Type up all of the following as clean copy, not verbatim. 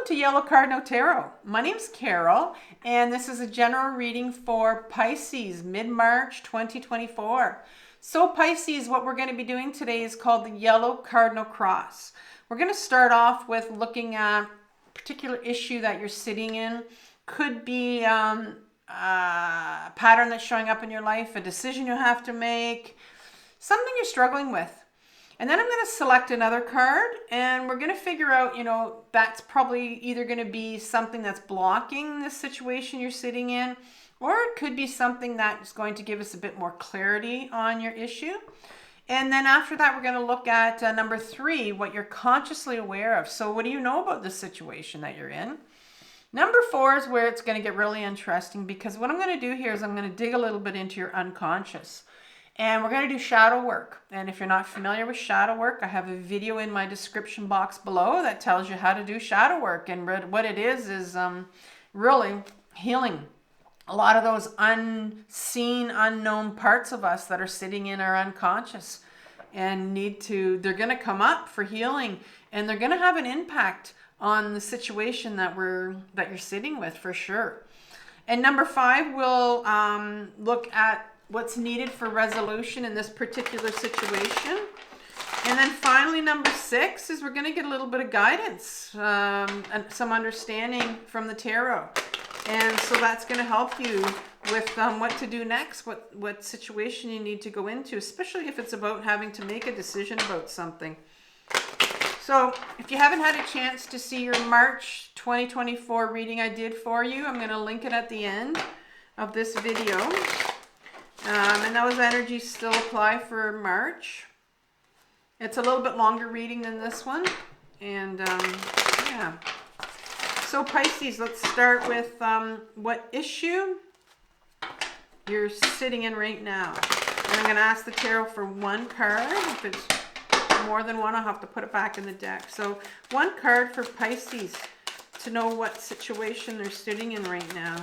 to Yellow Cardinal Tarot. My name's Carol, and this is a general reading for Pisces, mid-March 2024. So Pisces, what we're going to be doing today is called the Yellow Cardinal Cross. We're going to start off with looking at a particular issue that you're sitting in. Could be a pattern that's showing up in your life, a decision you have to make, something you're struggling with. And then I'm going to select another card and we're going to figure out, that's probably either going to be something that's blocking the situation you're sitting in, or it could be something that's going to give us a bit more clarity on your issue. And then after that, we're going to look at number 3, what you're consciously aware of. So what do you know about the situation that you're in? Number 4 is where it's going to get really interesting, because what I'm going to do here is I'm going to dig a little bit into your unconscious. And we're going to do shadow work. And if you're not familiar with shadow work, I have a video in my description box below that tells you how to do shadow work. And what it is really healing a lot of those unseen, unknown parts of us that are sitting in our unconscious and they're going to come up for healing, and they're going to have an impact on the situation that you're sitting with for sure. And number 5, we'll look at what's needed for resolution in this particular situation. And then finally, number 6 is we're going to get a little bit of guidance and some understanding from the tarot. And so that's going to help you with what to do next, what situation you need to go into, especially if it's about having to make a decision about something. So if you haven't had a chance to see your March 2024 reading I did for you, I'm going to link it at the end of this video. And those energies still apply for March. It's a little bit longer reading than this one. And yeah. So Pisces, let's start with what issue you're sitting in right now. And I'm going to ask the tarot for one card. If it's more than one, I'll have to put it back in the deck. So one card for Pisces to know what situation they're sitting in right now.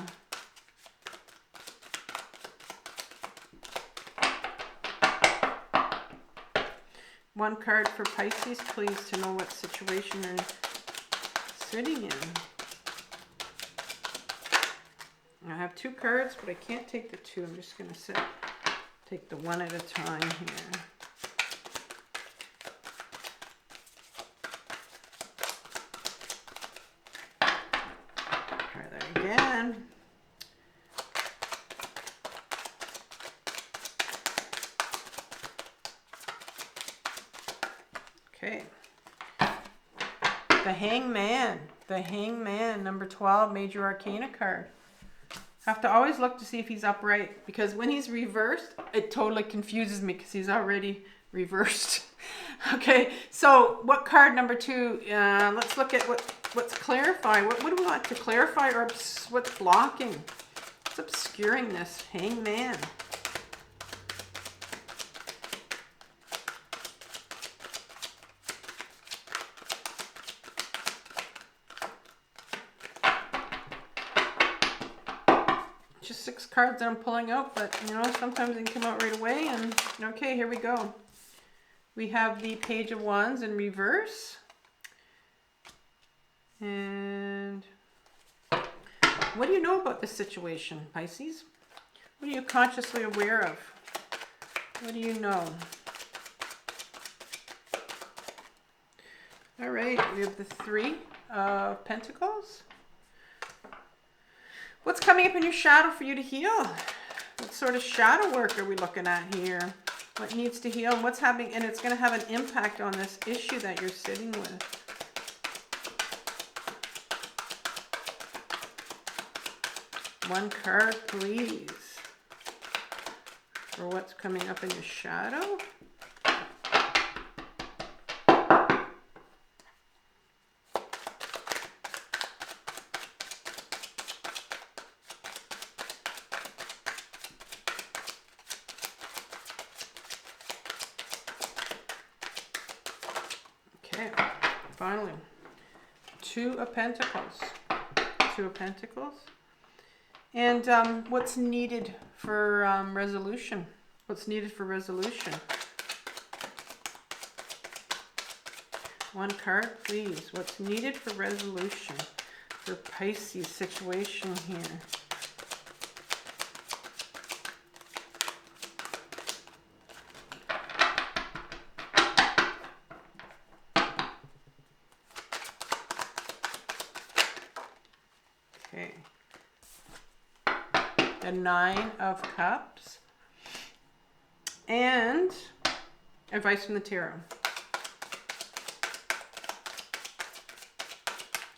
One card for Pisces, please, to know what situation they're sitting in. I have 2 cards, but I can't take the 2. I'm just going to take the one at a time here. Try that again. Okay. The Hangman, number 12, Major Arcana card. Have to always look to see if he's upright, because when he's reversed, it totally confuses me because he's already reversed. Okay, so what card number 2? Let's look at what's clarifying. What do we want to clarify, or what's blocking? What's obscuring this? Hangman. Just 6 cards that I'm pulling out, but sometimes they can come out right away. And okay, here we go. We have the Page of Wands in reverse. And what do you know about this situation, Pisces? What are you consciously aware of? What do you know? All right, we have the 3 of Pentacles. What's coming up in your shadow for you to heal? What sort of shadow work are we looking at here? What needs to heal? What's happening? And it's going to have an impact on this issue that you're sitting with. One card, please, for what's coming up in your shadow. Okay, finally, 2 of Pentacles. 2 of Pentacles. And what's needed for resolution? What's needed for resolution? One card, please. What's needed for resolution? for Pisces situation here. Okay. The 9 of Cups. And advice from the tarot.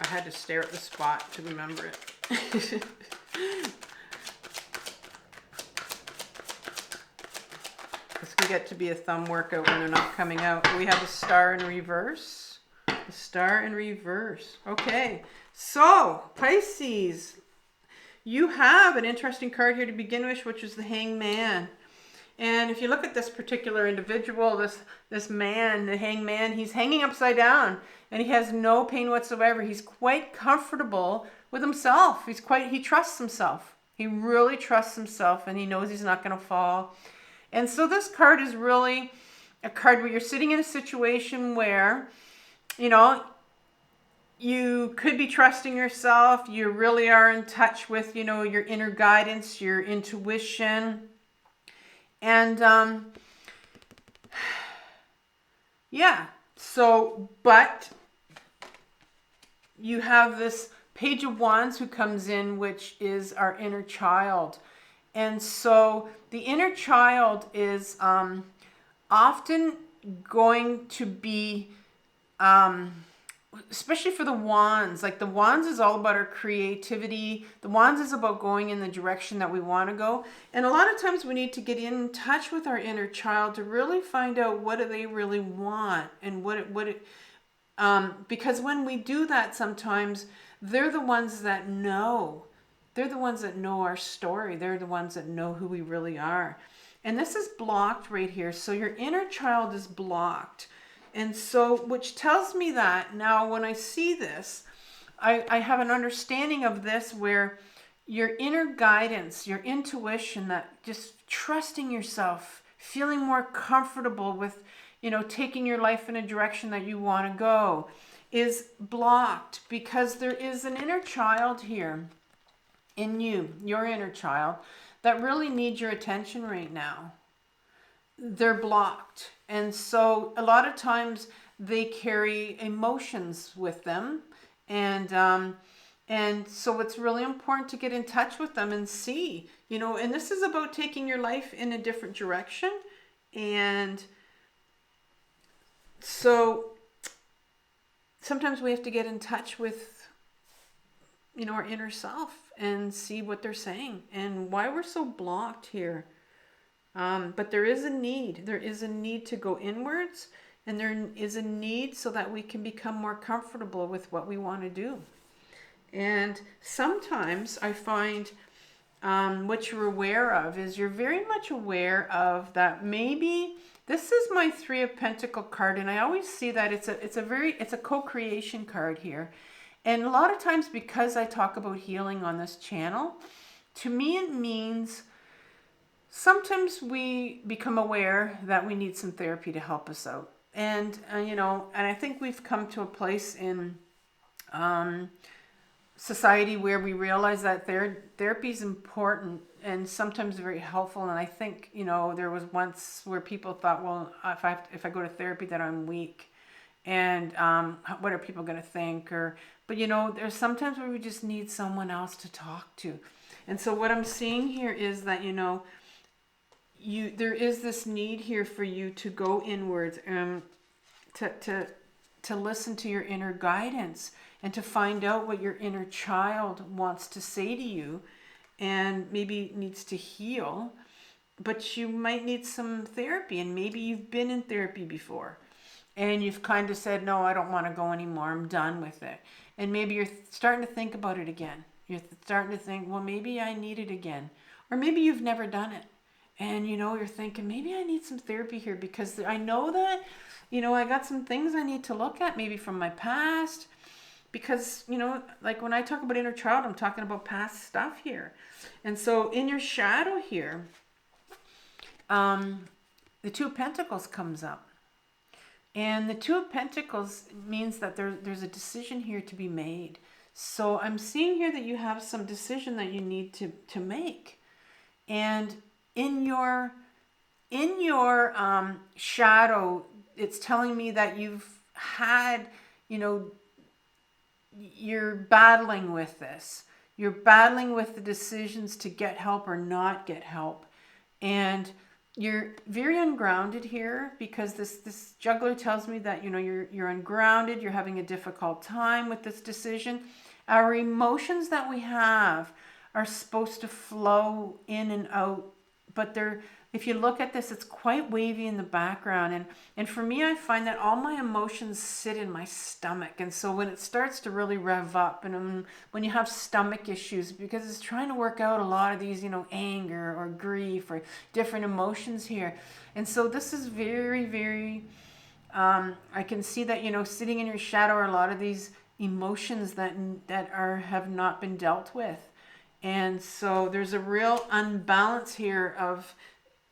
I had to stare at the spot to remember it. This can get to be a thumb workout when they're not coming out. We have the Star in reverse. The Star in reverse. Okay, so Pisces, you have an interesting card here to begin with, which is the Hangman. And if you look at this particular individual, this man, the hangman, he's hanging upside down and he has no pain whatsoever. He's quite comfortable with himself. He trusts himself. He really trusts himself and he knows he's not going to fall. And so this card is really a card where you're sitting in a situation where, you know, you could be trusting yourself. You really are in touch with, you know, your inner guidance, your intuition. And, yeah, so, but you have this Page of Wands who comes in, which is our inner child. And so the inner child is, often going to be, especially for the Wands, like the Wands is all about our creativity. The Wands is about going in the direction that we want to go. And a lot of times we need to get in touch with our inner child to really find out what do they really want and because when we do that, sometimes they're the ones that know. They're the ones that know our story. They're the ones that know who we really are. And this is blocked right here. So your inner child is blocked. And so, which tells me that now when I see this, I have an understanding of this where your inner guidance, your intuition, that just trusting yourself, feeling more comfortable with, you know, taking your life in a direction that you want to go is blocked because there is an inner child here in you, your inner child, that really needs your attention right now. They're blocked. And so a lot of times they carry emotions with them. And so it's really important to get in touch with them and see, you know, and this is about taking your life in a different direction. And so sometimes we have to get in touch with, you know, our inner self and see what they're saying and why we're so blocked here. But there is a need. There is a need to go inwards, and there is a need so that we can become more comfortable with what we want to do. And sometimes I find what you're aware of is you're very much aware of that maybe this is my 3 of Pentacles card, and I always see that it's a co-creation card here. And a lot of times because I talk about healing on this channel, to me it means sometimes we become aware that we need some therapy to help us out. And, you know, and I think we've come to a place in society where we realize that therapy is important and sometimes very helpful. And I think, you know, there was once where people thought, well, if I go to therapy, that I'm weak. And what are people going to think? But, you know, there's sometimes where we just need someone else to talk to. And so what I'm seeing here is that, you know, there is this need here for you to go inwards and to listen to your inner guidance and to find out what your inner child wants to say to you and maybe needs to heal. But you might need some therapy, and maybe you've been in therapy before and you've kind of said, no, I don't want to go anymore. I'm done with it. And maybe you're starting to think about it again. You're starting to think, well, maybe I need it again. Or maybe you've never done it. And, you know, you're thinking, maybe I need some therapy here because I know that, you know, I got some things I need to look at maybe from my past. Because, you know, like when I talk about inner child, I'm talking about past stuff here. And so in your shadow here, the 2 of Pentacles comes up. And the 2 of Pentacles means that there's a decision here to be made. So I'm seeing here that you have some decision that you need to make. And in your shadow, it's telling me that you've had, you know, you're battling with this. You're battling with the decisions to get help or not get help. And you're very ungrounded here, because this juggler tells me that, you know, you're ungrounded, you're having a difficult time with this decision. Our emotions that we have are supposed to flow in and out, but they're, if you look at this, it's quite wavy in the background. And for me, I find that all my emotions sit in my stomach. And so when it starts to really rev up, and when you have stomach issues, because it's trying to work out a lot of these, you know, anger or grief or different emotions here. And so this is very, very, I can see that, you know, sitting in your shadow are a lot of these emotions that have not been dealt with. And so there's a real unbalance here of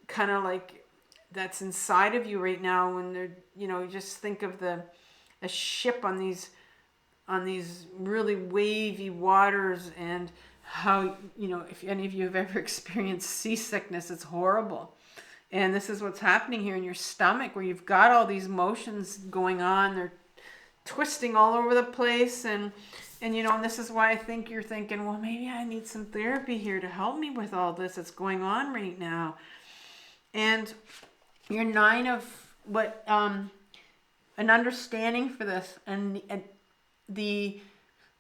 kind of like that's inside of you right now, when they're, you know, just think of a ship on these really wavy waters, and how, you know, if any of you have ever experienced seasickness, it's horrible. And this is what's happening here in your stomach, where you've got all these emotions going on. They're twisting all over the place, and you know, and this is why I think you're thinking, well, maybe I need some therapy here to help me with all this that's going on right now. And your nine of what, an understanding for this, and the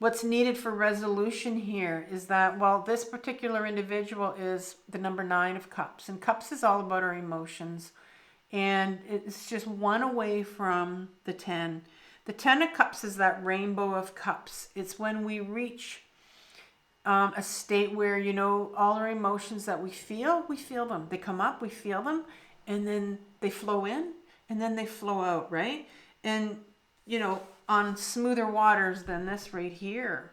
what's needed for resolution here is that, well, this particular individual is the number 9 of cups, and cups is all about our emotions, and it's just one away from the 10. The 10 of cups is that rainbow of cups. It's when we reach a state where, you know, all our emotions that we feel them. They come up, we feel them, and then they flow in, and then they flow out, right? And, you know, on smoother waters than this right here,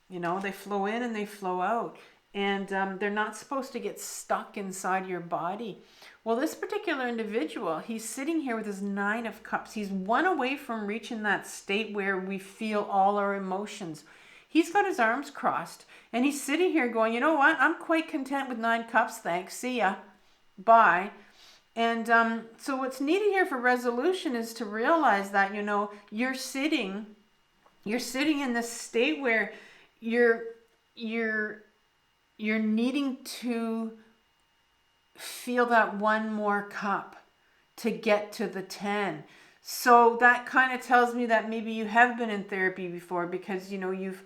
you know, they flow in and they flow out. And they're not supposed to get stuck inside your body. Well, this particular individual, he's sitting here with his 9 of cups. He's one away from reaching that state where we feel all our emotions. He's got his arms crossed, and he's sitting here going, you know what? I'm quite content with 9 cups. Thanks. See ya. Bye. And so what's needed here for resolution is to realize that, you know, you're sitting in this state where you're needing to feel that one more cup to get to the 10. So that kind of tells me that maybe you have been in therapy before, because, you know, you've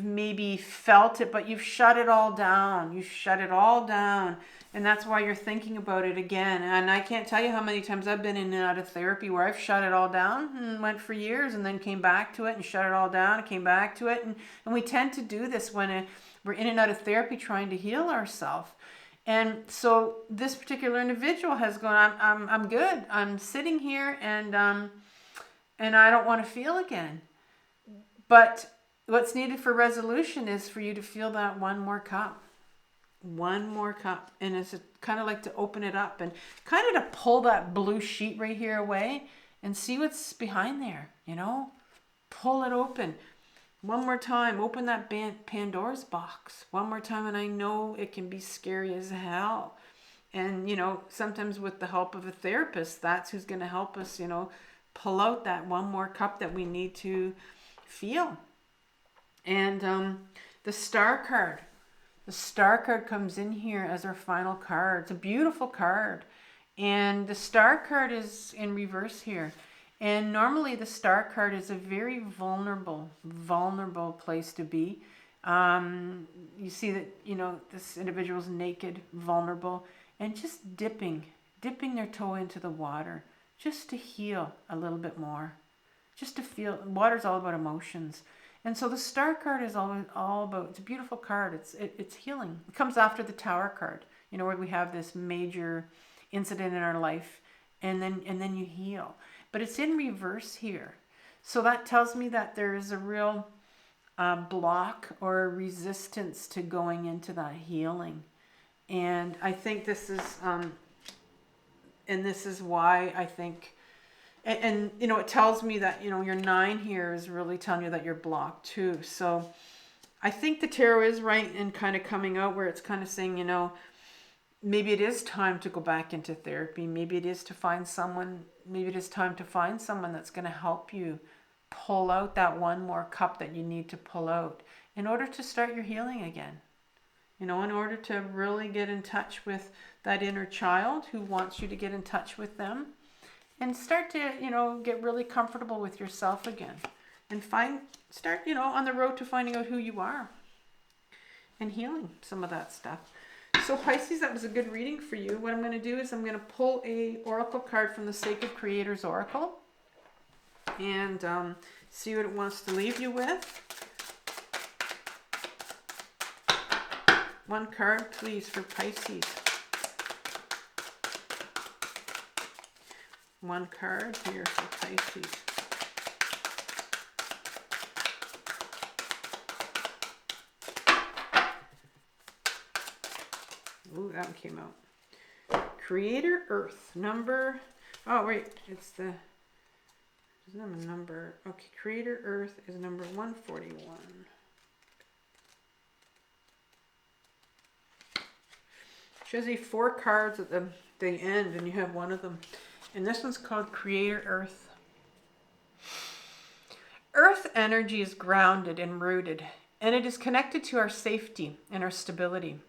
maybe felt it, but you've shut it all down. You shut it all down. And that's why you're thinking about it again. And I can't tell you how many times I've been in and out of therapy where I've shut it all down and went for years, and then came back to it and shut it all down and came back to it. And we tend to do this when we're in and out of therapy trying to heal ourselves. And so this particular individual has gone, I'm good. I'm sitting here, and I don't want to feel again. But what's needed for resolution is for you to feel that one more cup. One more cup. And it's kind of like to open it up and kind of to pull that blue sheet right here away and see what's behind there, you know? Pull it open. One more time, open that Pandora's box. One more time, and I know it can be scary as hell. And, you know, sometimes with the help of a therapist, that's who's going to help us, you know, pull out that one more cup that we need to feel. And the Star card. The Star card comes in here as our final card. It's a beautiful card. And the Star card is in reverse here. And normally the Star card is a very vulnerable place to be. You see that, you know, this individual's naked, vulnerable, and just dipping their toe into the water just to heal a little bit more. Just to feel, water's all about emotions. And so the Star card is all about, it's a beautiful card. It's healing. It comes after the Tower card, you know, where we have this major incident in our life, and then you heal. But it's in reverse here. So that tells me that there is a real block or resistance to going into that healing. And I think this is, and this is why I think, And you know, it tells me that, you know, your 9 here is really telling you that you're blocked too. So I think the tarot is right in kind of coming out where it's kind of saying, you know, maybe it is time to go back into therapy. Maybe it is to find someone, maybe it is time to find someone that's going to help you pull out that one more cup that you need to pull out in order to start your healing again. You know, in order to really get in touch with that inner child who wants you to get in touch with them and start to, you know, get really comfortable with yourself again and start, you know, on the road to finding out who you are and healing some of that stuff. So Pisces, that was a good reading for you. What I'm going to do is I'm going to pull a oracle card from the Sacred Creator's Oracle and see what it wants to leave you with. One card, please, for Pisces. One card here for Pisces. Ooh, that one came out. Creator Earth, number, oh wait, it's the, isn't that a number? Okay, Creator Earth is number 141. Shows you 4 cards at the end, and you have one of them. And this one's called Creator Earth. Earth energy is grounded and rooted, and it is connected to our safety and our stability.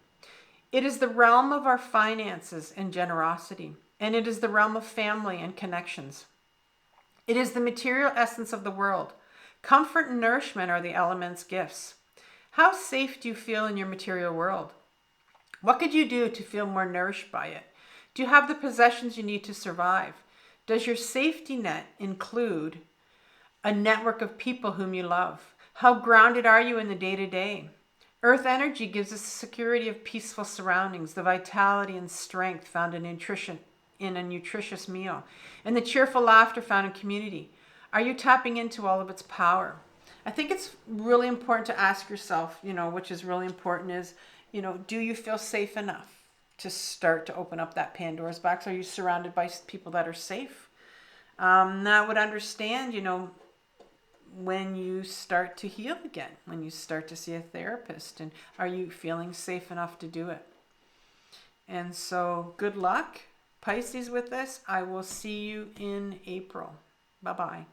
It is the realm of our finances and generosity, and it is the realm of family and connections. It is the material essence of the world. Comfort and nourishment are the element's gifts. How safe do you feel in your material world? What could you do to feel more nourished by it? Do you have the possessions you need to survive? Does your safety net include a network of people whom you love? How grounded are you in the day-to-day? Earth energy gives us the security of peaceful surroundings, the vitality and strength found in a nutritious meal, and the cheerful laughter found in community. Are you tapping into all of its power? I think it's really important to ask yourself, you know, which is really important is, you know, do you feel safe enough to start to open up that Pandora's box? Are you surrounded by people that are safe? That would understand, you know, when you start to heal again, when you start to see a therapist, and are you feeling safe enough to do it? And so good luck, Pisces, with this. I will see you in April. Bye-bye.